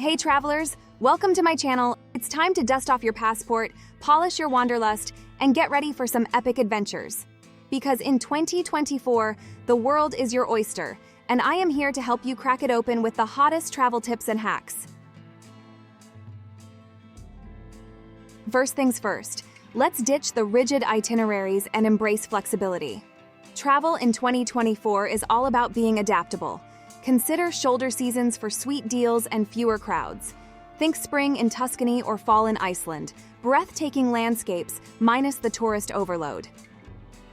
Hey travelers, welcome to my channel. It's time to dust off your passport, polish your wanderlust, and get ready for some epic adventures. Because in 2024, the world is your oyster, and I am here to help you crack it open with the hottest travel tips and hacks. First things first, let's ditch the rigid itineraries and embrace flexibility. Travel in 2024 is all about being adaptable. Consider shoulder seasons for sweet deals and fewer crowds. Think spring in Tuscany or fall in Iceland, breathtaking landscapes minus the tourist overload.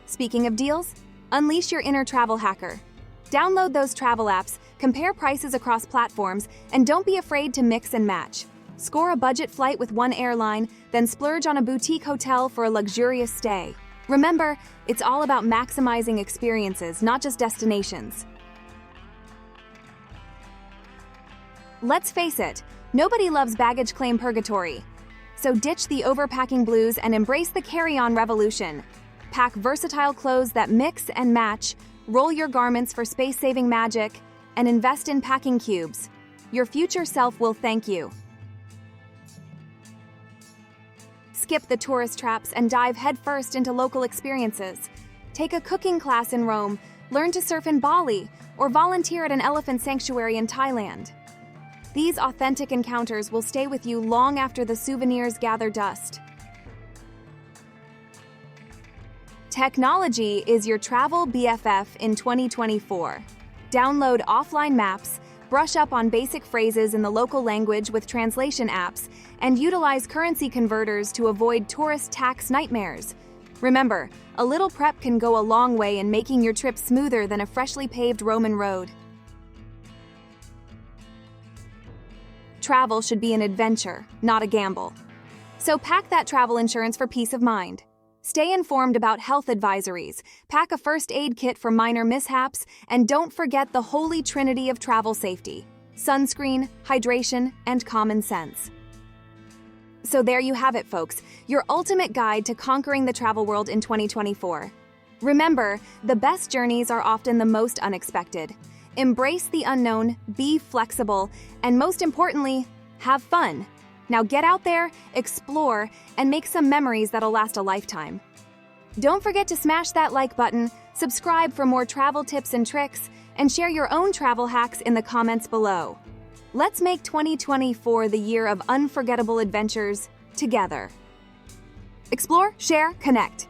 Speaking of deals, unleash your inner travel hacker. Download those travel apps, compare prices across platforms, and don't be afraid to mix and match. Score a budget flight with one airline, then splurge on a boutique hotel for a luxurious stay. Remember, it's all about maximizing experiences, not just destinations. Let's face it, nobody loves baggage claim purgatory. So ditch the overpacking blues and embrace the carry-on revolution. Pack versatile clothes that mix and match, roll your garments for space-saving magic, and invest in packing cubes. Your future self will thank you. Skip the tourist traps and dive headfirst into local experiences. Take a cooking class in Rome, learn to surf in Bali, or volunteer at an elephant sanctuary in Thailand. These authentic encounters will stay with you long after the souvenirs gather dust. Technology is your travel BFF in 2024. Download offline maps, brush up on basic phrases in the local language with translation apps, and utilize currency converters to avoid tourist tax nightmares. Remember, a little prep can go a long way in making your trip smoother than a freshly paved Roman road. Travel should be an adventure, not a gamble. So pack that travel insurance for peace of mind. Stay informed about health advisories, pack a first aid kit for minor mishaps, and don't forget the holy trinity of travel safety: sunscreen, hydration, and common sense. So there you have it, folks, your ultimate guide to conquering the travel world in 2024. Remember, the best journeys are often the most unexpected. Embrace the unknown, be flexible, and most importantly, have fun. Now get out there, explore, and make some memories that'll last a lifetime. Don't forget to smash that like button, subscribe for more travel tips and tricks, and share your own travel hacks in the comments below. Let's make 2024 the year of unforgettable adventures together. Explore, share, connect.